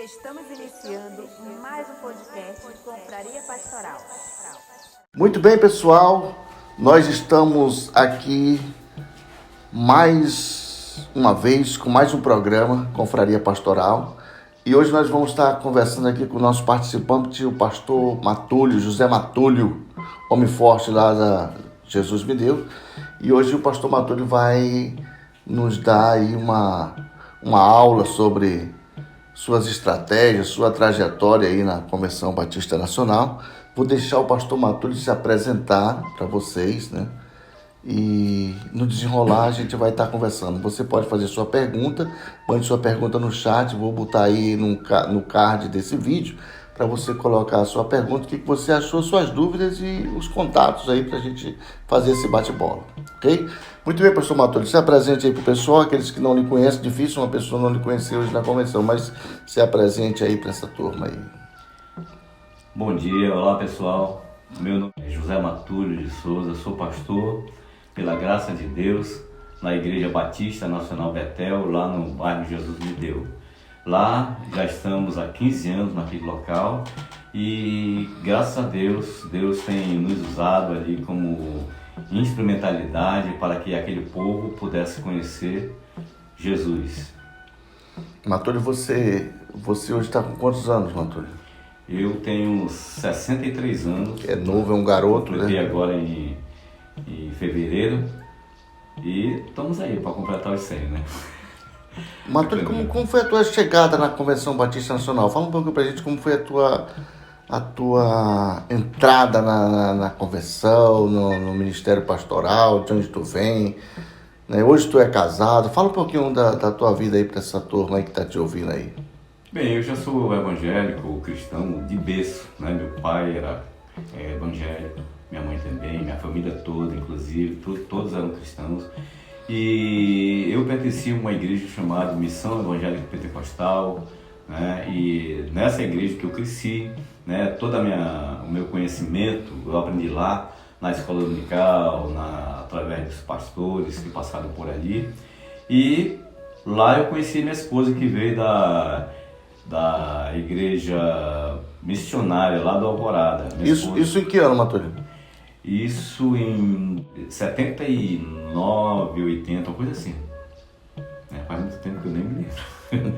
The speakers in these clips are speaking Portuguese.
Estamos iniciando mais um podcast de Confraria Pastoral. Muito bem, pessoal, nós estamos aqui mais uma vez com mais um programa Confraria Pastoral e hoje nós vamos estar conversando aqui com o nosso participante, o pastor Matúlio, José Matúlio, homem forte lá da Jesus Me Deu, e hoje o pastor Matúlio vai nos dar aí uma aula sobre suas estratégias, sua trajetória aí na Convenção Batista Nacional. Vou deixar o pastor Matúlio se apresentar para vocês, né? E no desenrolar a gente vai estar conversando. Você pode fazer sua pergunta, mande sua pergunta no chat, vou botar aí no card desse vídeo para você colocar a sua pergunta, o que você achou, suas dúvidas e os contatos aí para a gente fazer esse bate-bola, ok? Muito bem, pastor Matúlio, se apresente aí para o pessoal, aqueles que não lhe conhecem, difícil uma pessoa não lhe conhecer hoje na convenção, mas se apresente aí para essa turma aí. Bom dia, olá pessoal, meu nome é José Matúlio de Souza, sou pastor, pela graça de Deus, na Igreja Batista Nacional Betel, lá no bairro Jesus Me Deu. Lá já estamos há 15 anos naquele local e graças a Deus, Deus tem nos usado ali como instrumentalidade para que aquele povo pudesse conhecer Jesus. Matúlio, você hoje está com quantos anos, Matúlio? Eu tenho 63 anos. É novo, é um garoto, completei né? agora em fevereiro e estamos aí para completar os 100, né? Matúlio, como foi a tua chegada na Convenção Batista Nacional? Fala um pouco pra gente como foi a tua entrada na convenção, no ministério pastoral, de onde tu vem, né? Hoje tu é casado. Fala um pouquinho da tua vida aí para essa turma aí que tá te ouvindo aí. Bem, eu já sou evangélico, cristão de berço, né? Meu pai era evangélico, minha mãe também, minha família toda, inclusive, todos eram cristãos. E eu pertencia a uma igreja chamada Missão Evangélica Pentecostal, né? E nessa igreja que eu cresci, né? Todo o meu conhecimento eu aprendi lá na escola dominical, através dos pastores que passaram por ali. E lá eu conheci minha esposa, que veio da igreja missionária lá do Alvorada. Isso em que ano, Matúlio? Isso em 79, 80, uma coisa assim. Faz muito tempo que eu nem me lembro.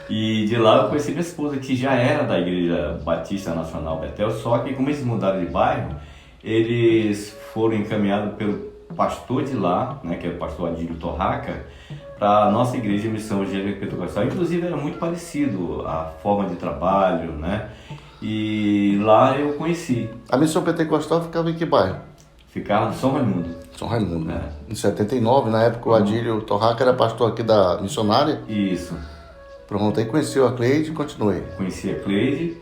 E de lá eu conheci minha esposa, que já era da Igreja Batista Nacional Betel, só que como eles mudaram de bairro, eles foram encaminhados pelo pastor de lá, né, que é o pastor Adílio Torraca, para a nossa igreja Missão Evangélica Pentecostal. Inclusive era muito parecido a forma de trabalho, né? E lá eu conheci. A Missão Pentecostal ficava em que bairro? Ficava no São Raimundo. São Raimundo, né? Em 79, na época o Adílio Torraca era pastor aqui da missionária. Isso. Pronto, aí conheceu a Cleide e continuei. Conheci a Cleide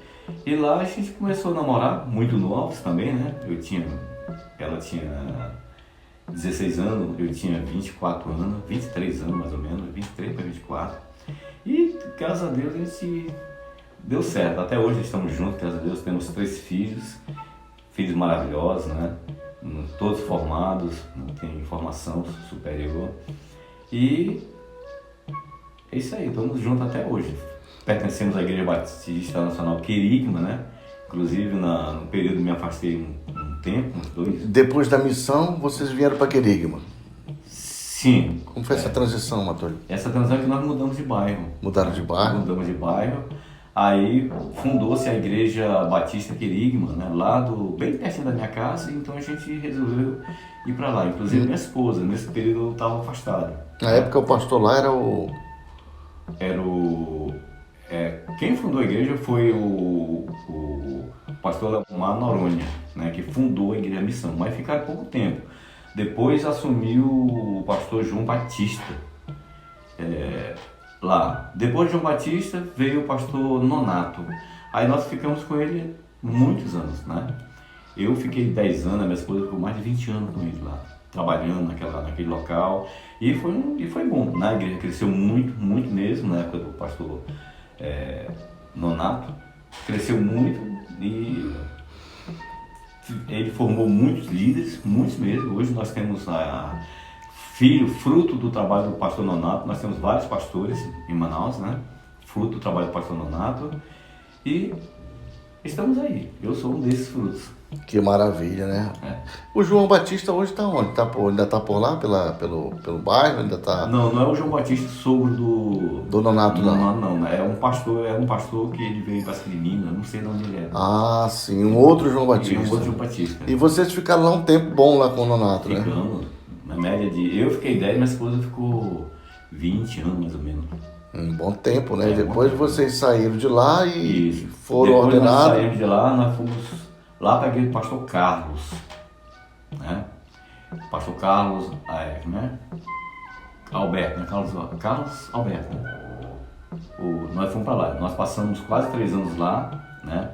e lá a gente começou a namorar, muito novos também, né? Ela tinha 16 anos, eu tinha 24 anos, 23 anos mais ou menos, 23 para 24. E graças a Deus a gente deu certo. Até hoje estamos juntos, graças a Deus, temos 3 filhos maravilhosos, né? Todos formados, têm formação superior. E é isso aí, estamos juntos até hoje. Pertencemos à Igreja Batista Nacional Querigma, né? Inclusive no período me afastei um tempo, uns 2. Depois da missão, vocês vieram para Querigma? Sim. Como foi essa transição, Matúlio? Essa transição é que nós mudamos de bairro. Mudaram de bairro? Mudamos de bairro. Aí fundou-se a Igreja Batista Querigma, né? Lá bem pertinho da minha casa, então a gente resolveu ir para lá. Inclusive minha esposa, nesse período eu estava afastado. Na época o pastor lá era o... Quem fundou a igreja foi o pastor Leomar Noronha, né, que fundou a Igreja Missão, mas ficaram pouco tempo. Depois assumiu o pastor João Batista lá. Depois de João Batista veio o pastor Nonato. Aí nós ficamos com ele muitos anos, né? Eu fiquei 10 anos, a minha esposa ficou mais de 20 anos com ele lá, trabalhando naquele local. E foi bom, né? A igreja cresceu muito, muito mesmo, na época do pastor Nonato. Cresceu muito e ele formou muitos líderes, muitos mesmo. Hoje nós temos fruto do trabalho do pastor Nonato, nós temos vários pastores em Manaus, né? fruto do trabalho do pastor Nonato, e estamos aí. Eu sou um desses frutos. Que maravilha, né? É. O João Batista hoje está onde? Ainda está por lá, pelo bairro? Ainda tá... Não é o João Batista, sogro do Nonato, não. Não. É um pastor que ele veio para as Minas, não sei de onde ele é. Ah, sim, um outro João Batista. Um outro João Batista. E vocês ficaram lá um tempo bom lá com o Nonato, né? Ficamos, na média de... Eu fiquei 10, minha esposa ficou 20 anos, mais ou menos. Um bom tempo, né? Depois vocês saíram de lá e foram Depois ordenados. Nós saímos de lá, nós fomos lá para aquele pastor Carlos, né? Pastor Carlos, né? Alberto, né? Carlos Alberto, né? Nós fomos para lá, nós passamos quase 3 anos lá, né?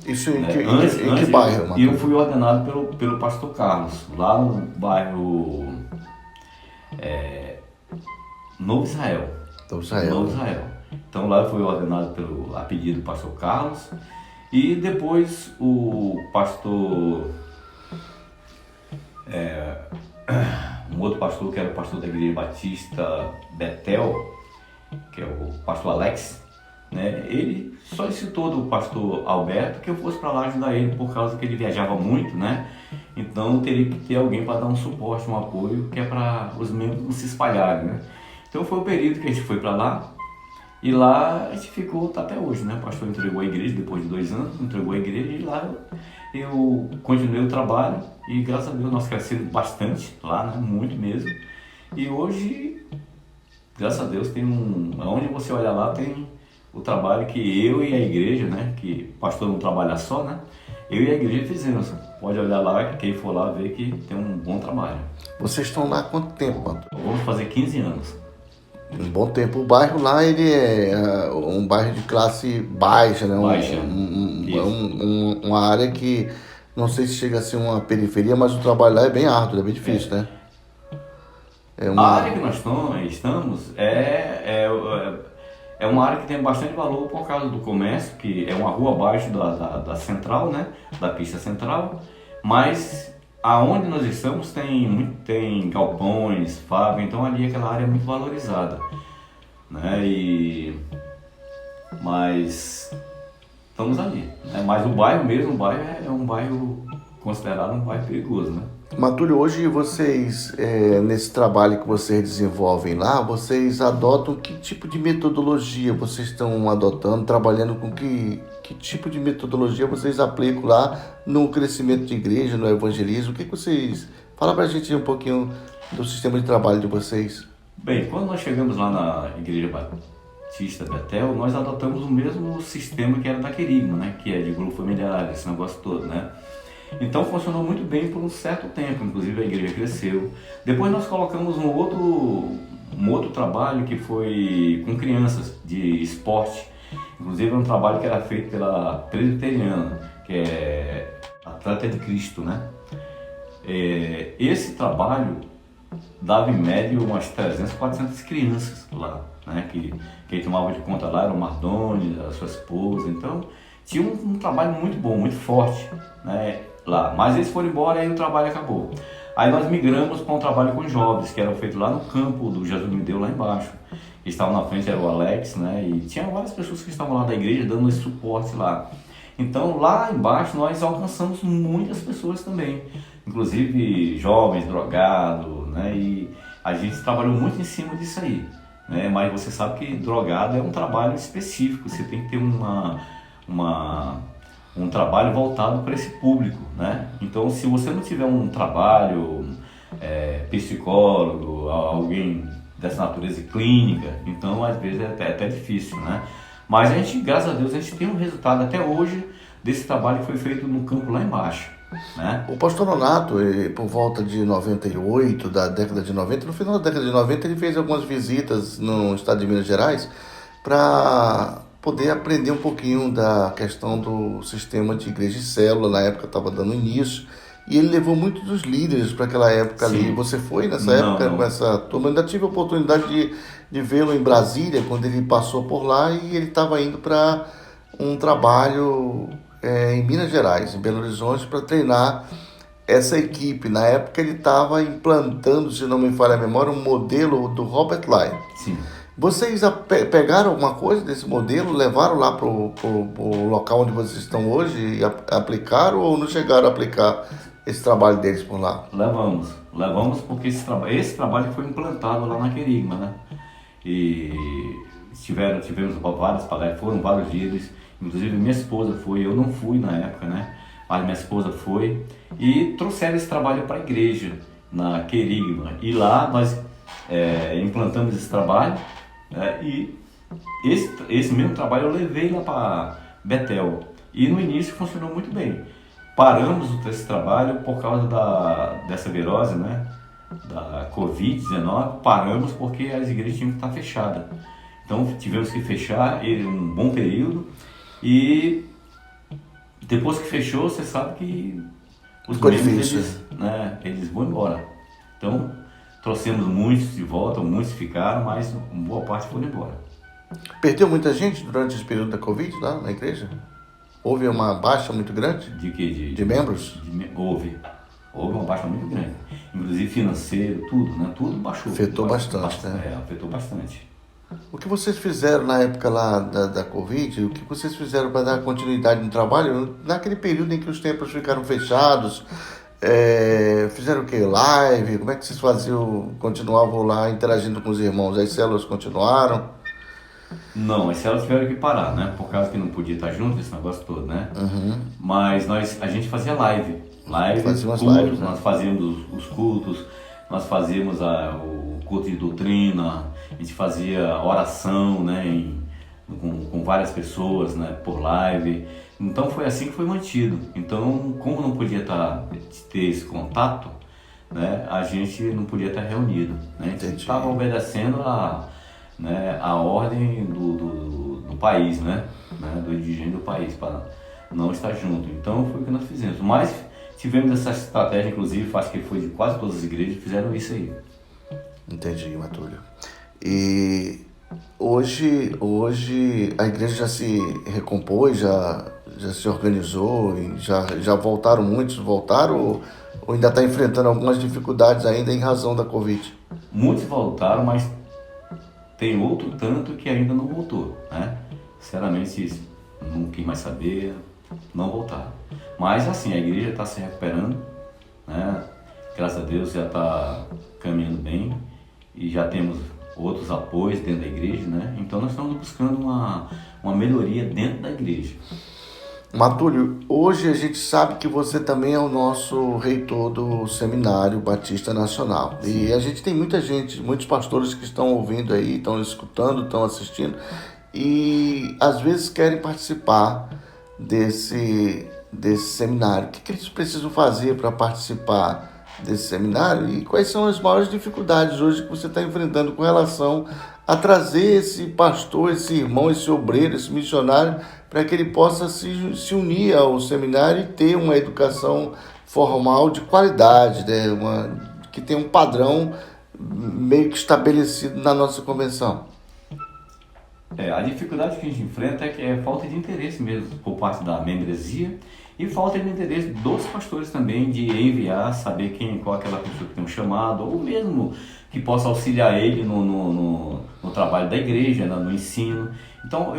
Isso em que bairro, Matheus? E eu fui ordenado pelo pastor Carlos, lá no bairro Novo Israel. Novo Israel. Então lá eu fui ordenado a pedido do pastor Carlos, e depois o pastor, um outro pastor que era o pastor da Igreja Batista Betel, que é o pastor Alex, né? Ele solicitou do pastor Alberto que eu fosse para lá ajudar ele, por causa que ele viajava muito, né? Então teria que ter alguém para dar um suporte, um apoio, que é para os membros não se espalharem, né? Então foi o período que a gente foi para lá, e lá a gente ficou até hoje, né? O pastor entregou a igreja depois de 2 anos, entregou a igreja, e lá eu continuei o trabalho, e graças a Deus nós crescemos bastante lá, né? Muito mesmo. E hoje, graças a Deus, onde você olha lá tem o trabalho que eu e a igreja, né? Que o pastor não trabalha só, né? Eu e a igreja fizemos. Pode olhar lá, que quem for lá vê que tem um bom trabalho. Vocês estão lá há quanto tempo, Matheus? Vamos fazer 15 anos. Um bom tempo. O bairro lá, ele é um bairro de classe baixa, né? Baixa. Uma área que, não sei se chega a ser uma periferia, mas o trabalho lá é bem árduo, é bem difícil, né? A área que nós estamos é uma área que tem bastante valor por causa do comércio, que é uma rua abaixo da central, né? Da pista central, mas aonde nós estamos tem galpões, fábrica, então ali aquela área é muito valorizada, né? Mas estamos ali, né? Mas o bairro é um bairro considerado um bairro perigoso, né? Matúlio, hoje vocês, nesse trabalho que vocês desenvolvem lá, vocês adotam que tipo de metodologia vocês estão adotando, trabalhando com que tipo de metodologia vocês aplicam lá no crescimento de igreja, no evangelismo? O que vocês... Fala pra gente um pouquinho do sistema de trabalho de vocês. Bem, quando nós chegamos lá na Igreja Batista Betel, nós adotamos o mesmo sistema que era da Querigma, né? Que é de grupo familiar, esse negócio todo, né? Então funcionou muito bem por um certo tempo, inclusive a igreja cresceu. Depois nós colocamos um outro trabalho que foi com crianças, de esporte. Inclusive é um trabalho que era feito pela Presbiteriana, que é Atleta de Cristo, né? Esse trabalho dava em média umas 300, 400 crianças lá, né? Quem tomava de conta lá era o Mardoni, a sua esposa. Então tinha um trabalho muito bom, muito forte, né? Lá, mas eles foram embora e aí o trabalho acabou. Aí nós migramos para um trabalho com jovens, que era feito lá no campo do Jesus me deu lá embaixo. Que estavam na frente era o Alex, né? E tinha várias pessoas que estavam lá da igreja dando esse suporte lá. Então lá embaixo nós alcançamos muitas pessoas também, inclusive jovens, drogados, né? E a gente trabalhou muito em cima disso aí, né? Mas você sabe que drogado é um trabalho específico, você tem que ter um trabalho voltado para esse público, né? Então, se você não tiver um trabalho psicólogo, alguém dessa natureza clínica, então às vezes é até difícil, né? Mas a gente, graças a Deus, a gente tem um resultado até hoje desse trabalho que foi feito no campo lá embaixo, né? O pastor Nonato, por volta de 98, da década de 90, no final da década de 90, ele fez algumas visitas no estado de Minas Gerais para poder aprender um pouquinho da questão do sistema de igreja e célula. Na época estava dando início, e ele levou muitos dos líderes para aquela época. Sim. Ali. Você foi nessa época com essa turma? Eu ainda tive a oportunidade de vê-lo em Brasília, quando ele passou por lá, e ele estava indo para um trabalho em Minas Gerais, em Belo Horizonte, para treinar essa equipe. Na época ele estava implantando, se não me falha a memória, um modelo do Robert Lyon. Sim. Vocês pegaram alguma coisa desse modelo, levaram lá para o local onde vocês estão hoje e aplicaram, ou não chegaram a aplicar esse trabalho deles por lá? Levamos porque esse trabalho foi implantado lá na Querigma, né? E tivemos várias palestras, foram vários líderes, inclusive minha esposa foi, eu não fui na época, né? Mas minha esposa foi, e trouxeram esse trabalho para a igreja, na Querigma, e lá nós implantamos esse trabalho, e esse mesmo trabalho eu levei lá para Betel, e no início funcionou muito bem. Paramos esse trabalho por causa dessa virose, né? Da Covid-19, paramos porque as igrejas tinham que estar fechadas. Então tivemos que fechar um bom período, e depois que fechou, você sabe que os membros eles vão embora. Então trouxemos muitos de volta, muitos ficaram, mas uma boa parte foram embora. Perdeu muita gente durante esse período da Covid lá na igreja? Houve uma baixa muito grande? De quê? De membros? Houve uma baixa muito grande. Inclusive financeiro, tudo, né? Tudo baixou. Afetou bastante, né? Afetou bastante. O que vocês fizeram na época lá da Covid, o que vocês fizeram para dar continuidade no trabalho, naquele período em que os templos ficaram fechados, fizeram o quê? Live? Como é que vocês continuavam lá interagindo com os irmãos? As células continuaram? Não, as células tiveram que parar, né? Por causa que não podia estar junto, esse negócio todo, né? Uhum. Mas a gente fazia live, cultos, lives, né? Nós fazíamos os cultos, nós fazíamos o culto de doutrina, a gente fazia oração, né? Com várias pessoas, né? Por live. Então foi assim que foi mantido. Então, como não podia ter esse contato, né? A gente não podia estar reunido, né? A gente estava obedecendo a ordem do país, né? Do dirigente do país, para não estar junto. Então foi o que nós fizemos. Mas tivemos essa estratégia, inclusive, acho que foi de quase todas as igrejas que fizeram isso aí. Entendi, Matúlio. E hoje a igreja já se recompôs, já se organizou, e já voltaram muitos, ou ainda está enfrentando algumas dificuldades ainda em razão da Covid? Muitos voltaram, mas tem outro tanto que ainda não voltou, né? Sinceramente, não quis mais saber, não voltaram. Mas assim, a igreja está se recuperando, né? Graças a Deus já está caminhando bem e já temos outros apoios dentro da igreja, né? Então nós estamos buscando uma melhoria dentro da igreja. Matúlio, hoje a gente sabe que você também é o nosso reitor do Seminário Batista Nacional. Sim. E a gente tem muita gente, muitos pastores que estão ouvindo aí, estão escutando, estão assistindo e às vezes querem participar desse seminário. O que eles precisam fazer para participar desse seminário e quais são as maiores dificuldades hoje que você está enfrentando com relação a trazer esse pastor, esse irmão, esse obreiro, esse missionário, para que ele possa se unir ao seminário e ter uma educação formal de qualidade, né? Que tem um padrão meio que estabelecido na nossa convenção. A dificuldade que a gente enfrenta é falta de interesse mesmo por parte da membresia e falta de interesse dos pastores também de enviar, saber qual é aquela pessoa que tem um chamado, ou mesmo que possa auxiliar ele no trabalho da igreja, no ensino. Então,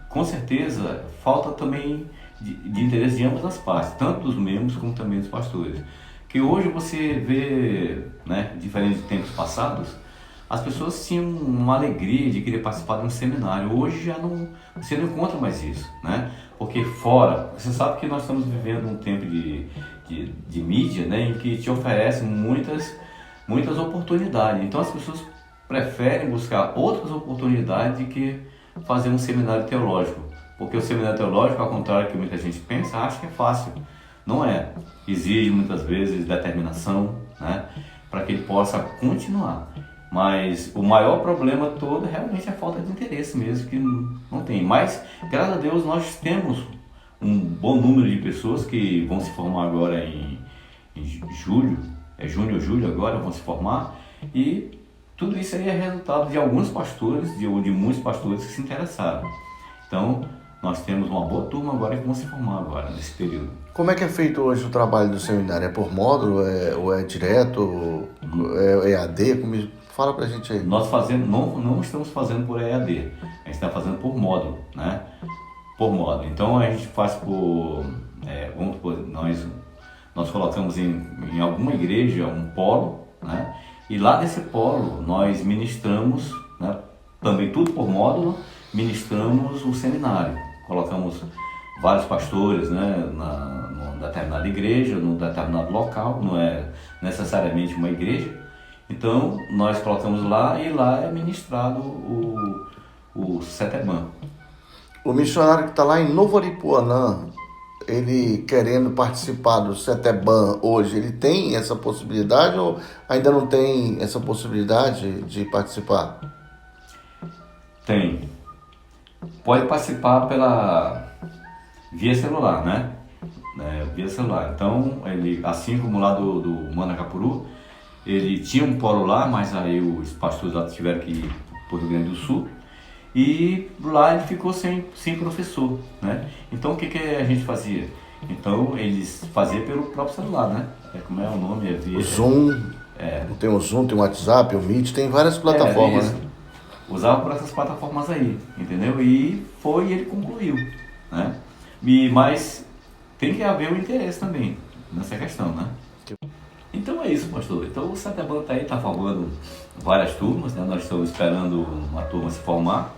com certeza, falta também de interesse de ambas as partes, tanto dos membros como também dos pastores. Que hoje você vê, né, diferente de tempos passados, as pessoas tinham uma alegria de querer participar de um seminário. Hoje você não encontra mais isso, né? Porque fora, você sabe que nós estamos vivendo um tempo de mídia, né, em que te oferece muitas oportunidades. Então as pessoas preferem buscar outras oportunidades do que fazer um seminário teológico. Porque o seminário teológico, ao contrário do que muita gente pensa, acha que é fácil. Não é. Exige muitas vezes determinação, né, para que ele possa continuar. Mas o maior problema todo realmente é a falta de interesse mesmo, que não tem. Mas, graças a Deus, nós temos um bom número de pessoas que vão se formar agora em julho, junho ou julho agora, vão se formar. E tudo isso aí é resultado de alguns pastores, de muitos pastores que se interessaram. Então, nós temos uma boa turma agora que vão se formar agora, nesse período. Como é que é feito hoje o trabalho do seminário? É por módulo? Ou é direto? É EAD? Fala pra gente aí. Nós fazemos, não estamos fazendo por EAD, a gente está fazendo por módulo, né? Por módulo. Então a gente faz por, vamos supor, nós colocamos em alguma igreja um polo, né? E lá nesse polo nós ministramos, né? Também tudo por módulo, ministramos o seminário. Colocamos vários pastores, né? Numa determinada igreja, num determinado local, não é necessariamente uma igreja. Então, nós colocamos lá e lá é ministrado o Setebam. O missionário que está lá em Novo Aripuanã, ele querendo participar do Setebam hoje, ele tem essa possibilidade ou ainda não tem essa possibilidade de participar? Tem. Pode participar via celular, né? Via celular. Então, ele, assim como lá do Manacapuru, ele tinha um polo lá, mas aí os pastores lá tiveram que ir para o Rio Grande do Sul e lá ele ficou sem professor, né? Então o que a gente fazia? Então eles faziam pelo próprio celular, né? Como é o nome? O Zoom, tem o Zoom, tem o WhatsApp, o Meet, tem várias plataformas, né? Usava por essas plataformas aí, entendeu? E ele concluiu, né? Mas tem que haver um interesse também nessa questão, né? Então é isso, pastor. Então o Setebam está formando várias turmas, né? Nós estamos esperando uma turma se formar,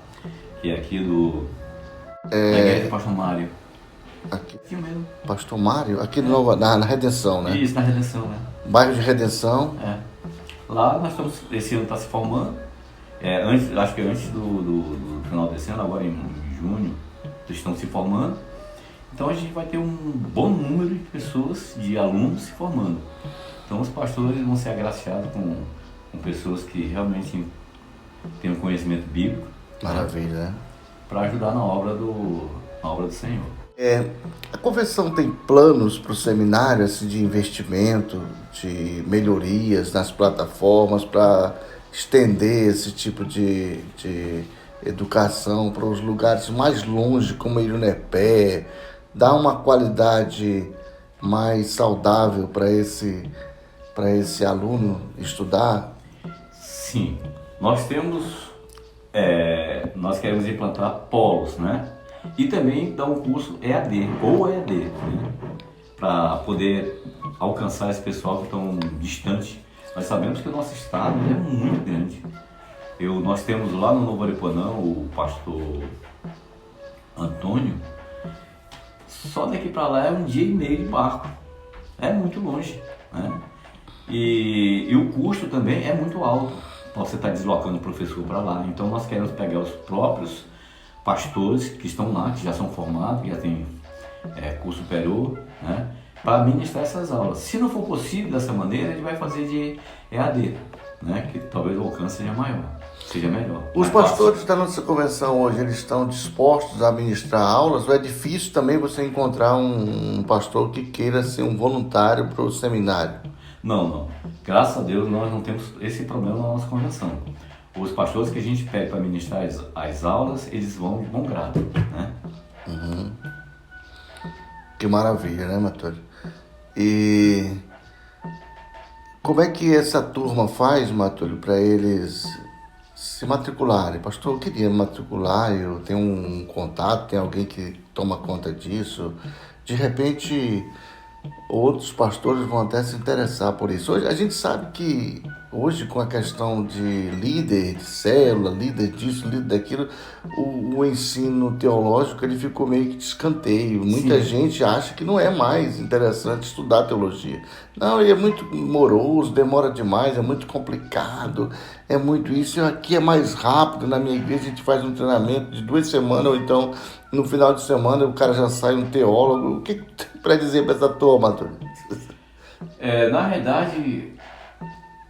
que é aqui da igreja do Pastor Mário. Aqui mesmo. Pastor Mário? Aqui na Redenção, né? Isso, na Redenção, né? Bairro de Redenção. Lá nós estamos, esse ano está se formando, acho que antes do final desse ano, agora em junho, estão se formando. Então a gente vai ter um bom número de pessoas, de alunos se formando. Então os pastores vão ser agraciados com pessoas que realmente têm um conhecimento bíblico. Maravilha, né? Para ajudar na obra do Senhor. A convenção tem planos para o seminário assim, de investimento, de melhorias nas plataformas para estender esse tipo de educação para os lugares mais longe, como Irunepé, dar uma qualidade mais saudável para esse aluno estudar? Sim, nós queremos implantar polos, né? E também dar um curso EAD, né? Para poder alcançar esse pessoal que estão distante. Nós sabemos que o nosso estado é muito grande. Nós temos lá no Novo Aripuanã o pastor Antônio. Só daqui para lá é 1 dia e meio de barco. É muito longe, né? E o custo também é muito alto. Você está deslocando o professor para lá. Então nós queremos pegar os próprios pastores que estão lá, que já são formados, que já têm curso superior, né? Para ministrar essas aulas. Se não for possível dessa maneira, a gente vai fazer de EAD, né? Que talvez o alcance seja maior, seja melhor. Os pastores da nossa convenção hoje, eles estão dispostos a ministrar aulas? Ou é difícil também você encontrar um pastor que queira ser um voluntário para o seminário? Não. Graças a Deus nós não temos esse problema na nossa convenção. Os pastores que a gente pede para ministrar as aulas, eles vão grado, né? Uhum. Que maravilha, né, Matúlio? E como é que essa turma faz, Matúlio, para eles se matricularem? Pastor, eu queria me matricular, eu tenho um contato, tem alguém que toma conta disso. De repente, outros pastores vão até se interessar por isso. Hoje, a gente sabe que hoje, com a questão de líder de célula, líder disso, líder daquilo, o ensino teológico ele ficou meio que de escanteio. Muita gente acha que não é mais interessante estudar teologia. Não, ele é muito moroso, demora demais, é muito complicado, é muito isso. Aqui é mais rápido, na minha igreja a gente faz um treinamento de 2 semanas, ou então no final de semana o cara já sai um teólogo. O que tem para dizer para essa turma, Antônio? Na realidade,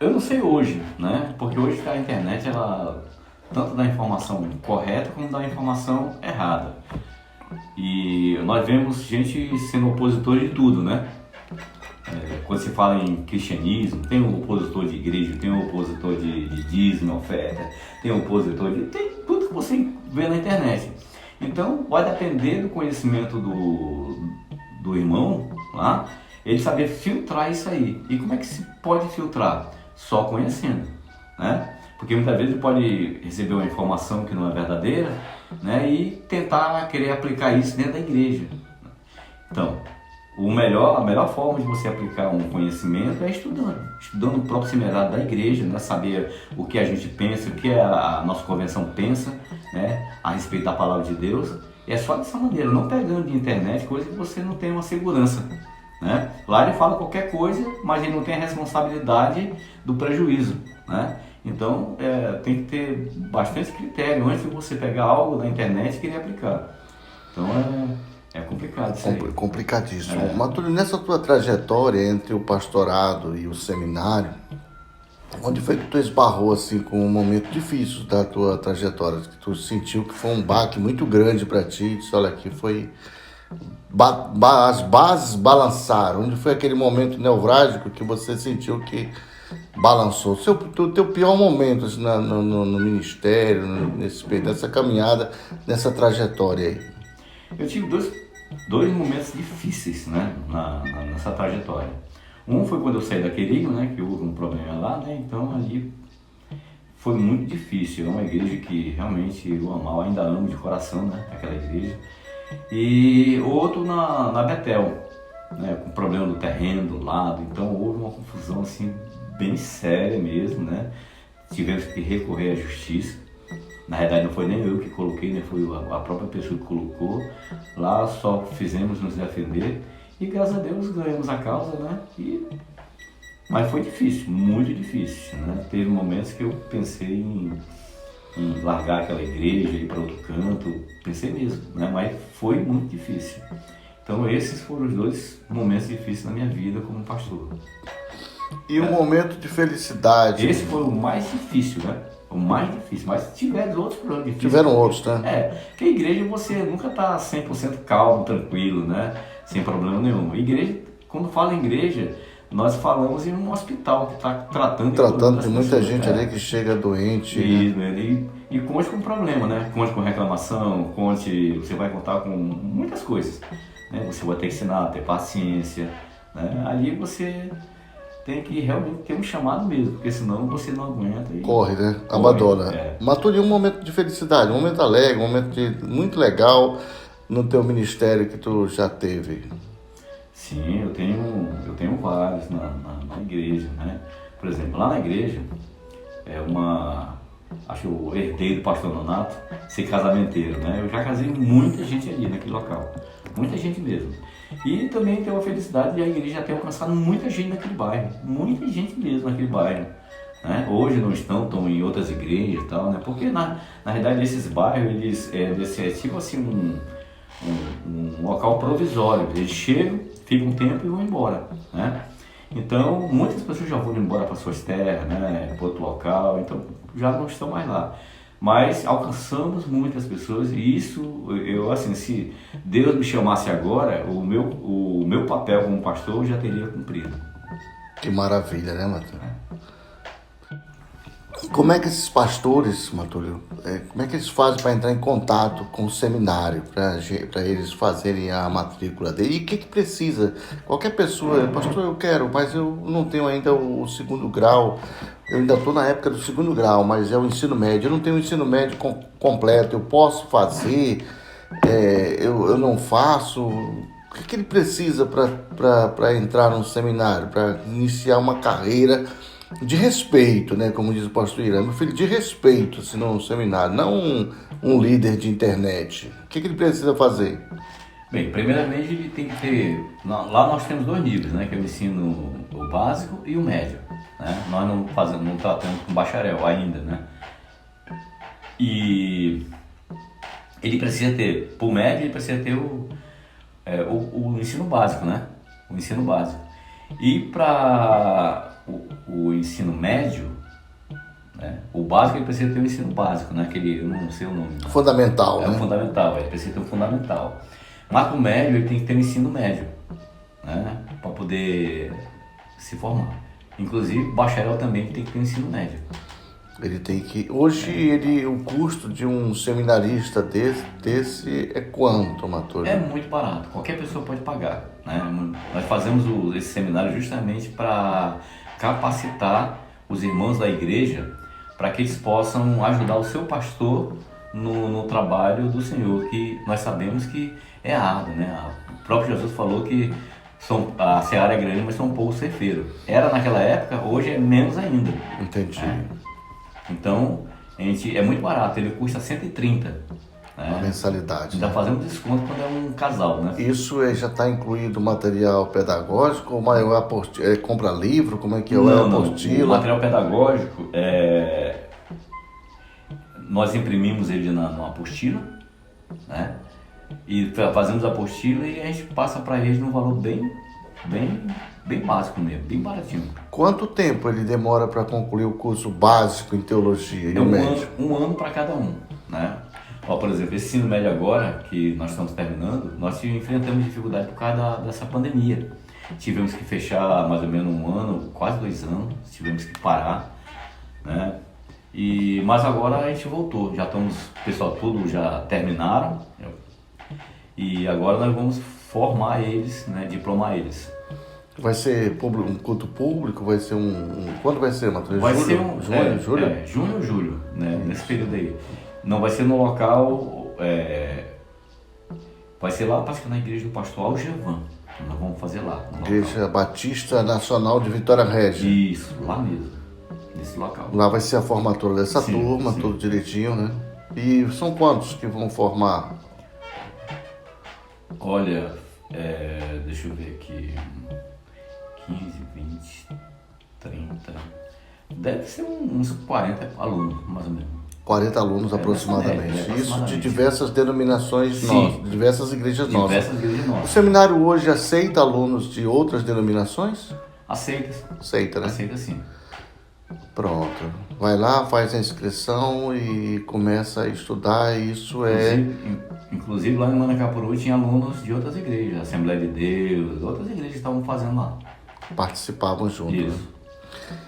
eu não sei hoje, né? Porque hoje a internet, ela tanto dá informação correta como dá informação errada. E nós vemos gente sendo opositor de tudo, né? Quando se fala em cristianismo, tem um opositor de igreja, tem um opositor de dízimo, oferta, tem um opositor tem tudo que você vê na internet. Então, vai depender do conhecimento do irmão lá, ele saber filtrar isso aí. E como é que se pode filtrar? Só conhecendo, né? Porque muitas vezes ele pode receber uma informação que não é verdadeira, né? E tentar querer aplicar isso dentro da igreja. Então, a melhor forma de você aplicar um conhecimento é estudando o próprio seminário da igreja, né? Saber o que a gente pensa, o que a nossa convenção pensa, né? A respeito da palavra de Deus. E é só dessa maneira, não pegando de internet coisa que você não tem uma segurança, né? Lá ele fala qualquer coisa, mas ele não tem a responsabilidade do prejuízo, né? Então tem que ter bastante critério antes de você pegar algo da internet e querer aplicar. Então é complicado isso aí. Complicadíssimo. Matúlio, nessa tua trajetória entre o pastorado e o seminário, onde foi que tu esbarrou assim com um momento difícil da tua trajetória? Que tu sentiu que foi um baque muito grande para ti? Disse, olha, aqui foi... as bases balançaram. Onde foi aquele momento nevrálgico que você sentiu que balançou? O teu pior momento assim, no ministério, nessa caminhada, nessa trajetória aí? Eu tive dois momentos difíceis, né, nessa trajetória. Um foi quando eu saí da Querigma, né, que houve um problema lá, né, então ali foi muito difícil. É uma igreja que realmente eu amava, ainda amo de coração, né, aquela igreja. E outro na Betel, né, com o problema do terreno, do lado, então houve uma confusão assim, bem séria mesmo, né, tivemos que recorrer à justiça. Na verdade não foi nem eu que coloquei, né? Foi a própria pessoa que colocou. Lá só fizemos nos defender e graças a Deus ganhamos a causa, né? Mas foi difícil, muito difícil, né? Teve momentos que eu pensei em largar aquela igreja, ir para outro canto, pensei mesmo, né? Mas foi muito difícil. Então esses foram os dois momentos difíceis na minha vida como pastor. E um momento de felicidade? Esse foi o mais difícil, né? O mais difícil, mas tiveram outros problemas difíceis. Tiveram outros, né? Porque a igreja você nunca está 100% calmo, tranquilo, né? Sem problema nenhum. Igreja, quando fala em igreja, nós falamos em um hospital que está tratando de muita pessoas, gente ali que chega doente. Isso, né? E conte com problema, né? Conte com reclamação, você vai contar com muitas coisas, né? Você vai ter que ensinar, ter paciência, né? Ali você tem que realmente ter um chamado mesmo, porque senão você não aguenta. Corre, né? Abandona. Matúlio, um momento de felicidade, um momento alegre, um momento muito legal no teu ministério que tu já teve. Sim, eu tenho vários na igreja, né? Por exemplo, lá na igreja, acho que eu herdei do pastor Nonato ser casamenteiro, né? Eu já casei muita gente ali naquele local, muita gente mesmo. E também tenho a felicidade de a igreja já ter alcançado muita gente naquele bairro, muita gente mesmo naquele bairro, né? Hoje não estão em outras igrejas e tal, né? Porque na realidade esses bairros, eles é tipo assim um local provisório, eles chegam, ficam um tempo e vão embora, né? Então muitas pessoas já vão embora para suas terras, né? Para outro local, então já não estão mais lá. Mas alcançamos muitas pessoas e isso, se Deus me chamasse agora, o meu papel como pastor eu já teria cumprido. Que maravilha, né, Matúlio? Como é que esses pastores, Matúlio, como é que eles fazem para entrar em contato com o seminário, para eles fazerem a matrícula dele? E o que precisa? Qualquer pessoa, pastor, eu quero, mas eu não tenho ainda o segundo grau. Eu ainda estou na época do segundo grau, mas é o ensino médio. Eu não tenho o ensino médio completo. Eu posso fazer, eu não faço. O que ele precisa para entrar num seminário, para iniciar uma carreira de respeito, né? Como diz o pastor Irã, meu filho, de respeito, assim, no seminário, não um líder de internet. O que ele precisa fazer? Bem, primeiramente ele tem que ter... Lá nós temos 2 níveis, né? Que é o ensino básico e o médio, né? Nós não tratamos com bacharel ainda, né? E ele precisa ter, por médio, ele precisa ter o ensino básico, né? O ensino básico. E para o ensino médio, né? O básico ele precisa ter o ensino básico, né? Eu não sei o nome. Né? Fundamental, né? O fundamental, ele precisa ter o fundamental. Mas para o médio ele tem que ter o ensino médio, né? Para poder se formar. Inclusive o bacharel também tem que ter o ensino médio. Ele tem que... Hoje o custo de um seminarista desse é quanto, Matúlio? É muito barato, qualquer pessoa pode pagar, né? Nós fazemos esse seminário justamente para capacitar os irmãos da igreja para que eles possam ajudar o seu pastor no trabalho do Senhor, que nós sabemos que é árduo, né? O próprio Jesus falou que a seara é grande, mas são poucos ceifeiros. Era naquela época, hoje é menos ainda. Entendi. Então, é muito barato, ele custa 130. A mensalidade. Ainda fazemos desconto quando é um casal, né? Isso já está incluído material pedagógico? Ou compra livro? Como é que é? Não, apostila? O material pedagógico, nós imprimimos ele numa apostila, né? E fazemos a apostila e a gente passa para eles num valor bem básico mesmo, bem baratinho. Quanto tempo ele demora para concluir o curso básico em teologia e o médio? Um ano para cada um, né? Por exemplo, esse ensino médio agora, que nós estamos terminando, nós enfrentamos dificuldade por causa dessa pandemia. Tivemos que fechar mais ou menos um ano, quase 2 anos, tivemos que parar, né? Mas agora a gente voltou, o pessoal tudo já terminaram, e agora nós vamos formar eles, né, diplomar eles. Vai ser um culto público? Vai ser quando vai ser, Matheus? Vai ser julho? Junho ou julho, né? Nesse período aí. Não vai ser no local, vai ser lá, acho que na igreja do pastor Algevan. Nós vamos fazer lá. Igreja Batista Nacional de Vitória Régia. Isso, lá mesmo, nesse local. Lá vai ser a formatura dessa turma, tudo direitinho, né? E são quantos que vão formar? Olha, deixa eu ver aqui, 15, 20, 30, deve ser uns 40 alunos, mais ou menos. 40 alunos aproximadamente. Isso de diversas denominações nossas, diversas igrejas nossas. Diversas igrejas nossas. O seminário hoje aceita alunos de outras denominações? Aceita, né? Aceita sim. Pronto. Vai lá, faz a inscrição e começa a estudar. Inclusive lá em Manacapuru tinha alunos de outras igrejas, Assembleia de Deus, outras igrejas estavam fazendo lá. Participavam junto. Isso. Né?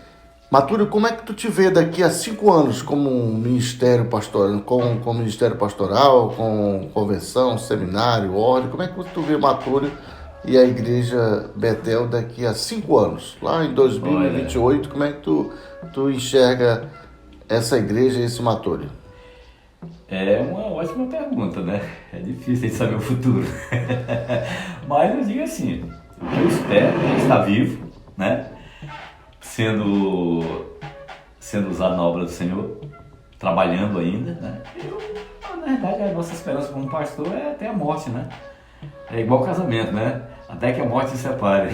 Matúlio, como é que tu te vê daqui a 5 anos como ministério pastoral, com ministério pastoral, com convenção, seminário, ordem? Como é que tu vê Matúlio e a igreja Betel daqui a 5 anos? Lá em 2028, como é que tu enxerga essa igreja e esse Matúlio? É uma ótima pergunta, né? É difícil de saber o futuro. Mas eu digo assim, o que eu espero é estar vivo, né? Sendo usado na obra do Senhor, trabalhando ainda, né? Na verdade, a nossa esperança como pastor é até a morte, né? É igual casamento, né? Até que a morte se separe.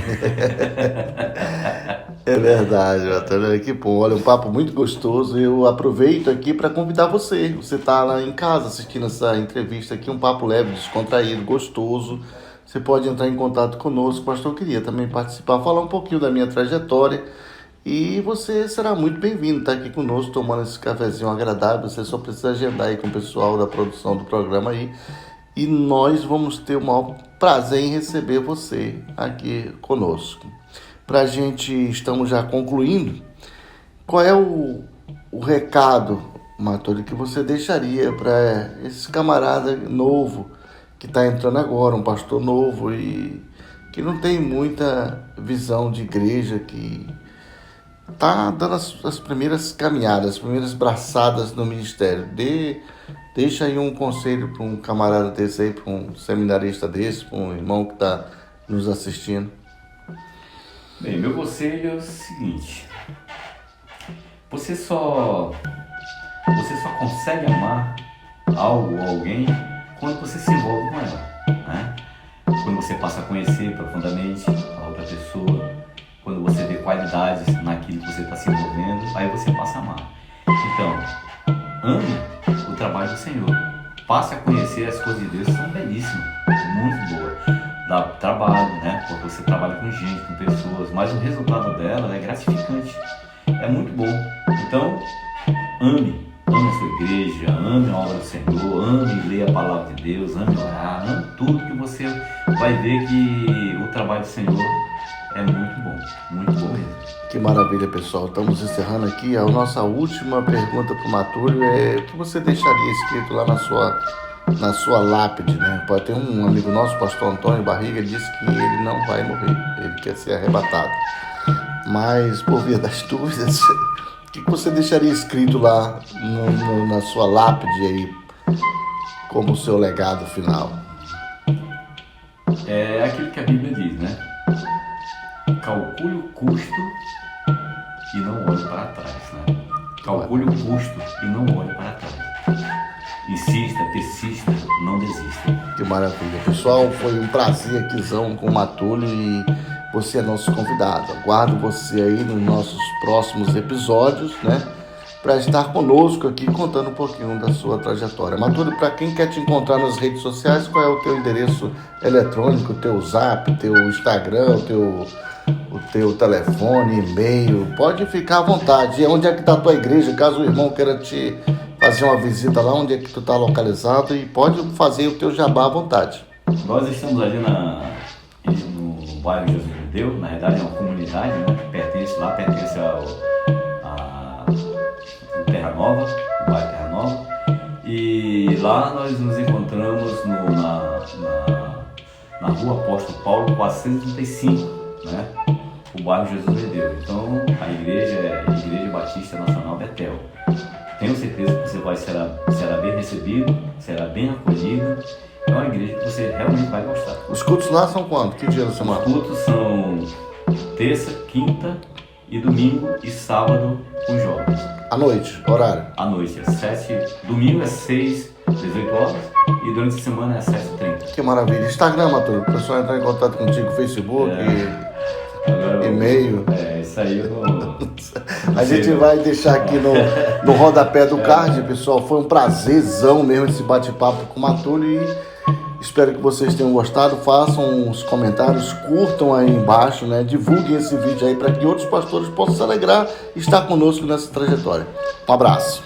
É verdade, Matheus. Que bom. Olha, um papo muito gostoso. Eu aproveito aqui para convidar você. Você está lá em casa assistindo essa entrevista aqui, um papo leve, descontraído, gostoso. Você pode entrar em contato conosco. Pastor, eu queria também participar, falar um pouquinho da minha trajetória. E você será muito bem-vindo estar aqui conosco, tomando esse cafezinho agradável. Você só precisa agendar aí com o pessoal da produção do programa aí. E nós vamos ter o maior prazer em receber você aqui conosco. Pra gente, estamos já concluindo. Qual é o recado, Matúlio, que você deixaria para esse camarada novo que está entrando agora, um pastor novo e que não tem muita visão de igreja, que está dando as primeiras caminhadas, as primeiras braçadas no ministério? Deixa aí um conselho para um camarada desse aí, para um seminarista desse, para um irmão que está nos assistindo. Bem, meu conselho é o seguinte: você só consegue amar algo ou alguém quando você se envolve com ela, né? Quando você passa a conhecer profundamente a outra pessoa, quando você vê qualidades naquilo que você está se envolvendo, aí você passa a amar. Então, ame o trabalho do Senhor, passe a conhecer as coisas de Deus, que são belíssimas, muito boas. Dá trabalho, né? Porque você trabalha com gente, com pessoas, mas o resultado dela é gratificante, é muito bom. Então, ame a sua igreja, ame a obra do Senhor, ame ler a palavra de Deus, ame orar, ame tudo, que você vai ver que o trabalho do Senhor é muito bom mesmo. Que maravilha, pessoal. Estamos encerrando aqui. A nossa última pergunta para o Matúlio é: o que você deixaria escrito lá na sua lápide, né? Pode ter um amigo nosso, o pastor Antônio Barriga, ele disse que ele não vai morrer, ele quer ser arrebatado. Mas, por via das dúvidas, O que você deixaria escrito lá na sua lápide aí, como o seu legado final? É aquilo que a Bíblia diz, né? Calcule o custo e não olhe para trás, né? Calcule o custo e não olhe para trás. Insista, persista, não desista. Que maravilha. Pessoal, foi um prazer aquizão com o Matúlio e você é nosso convidado. Aguardo você aí nos nossos próximos episódios, né? Para estar conosco aqui contando um pouquinho da sua trajetória. Matúlio, para quem quer te encontrar nas redes sociais, qual é o teu endereço eletrônico, o teu zap, o teu Instagram, o teu telefone, e-mail? Pode ficar à vontade. E onde é que está a tua igreja, caso o irmão queira te fazer uma visita lá, onde é que tu está localizado, e pode fazer o teu jabá à vontade. Nós estamos ali no bairro Jesus de Deus, na verdade é uma comunidade, né, que pertence ao Terra Nova, o bairro Terra Nova, e lá nós nos encontramos na rua Apóstolo Paulo 435, né, o bairro Jesus de Deus. Então a igreja é a Igreja Batista Nacional Betel. Tenho certeza que você será bem recebido, será bem acolhido. É uma igreja que você realmente vai gostar. Os cultos lá são quando? Que dia da semana? Os cultos são terça, quinta e domingo e sábado com jovens. À noite, horário? À noite, às 7. Domingo é 6, 18 horas e durante a semana é 7h30. Que maravilha. Instagram, Matúlio, o pessoal entrar em contato contigo, Facebook, e-mail. Isso aí eu não A gente vai deixar aqui no rodapé do card, pessoal. Foi um prazerzão mesmo esse bate-papo com o Matúlio e espero que vocês tenham gostado. Façam os comentários, curtam aí embaixo, né? Divulguem esse vídeo aí para que outros pastores possam se alegrar e estar conosco nessa trajetória. Um abraço.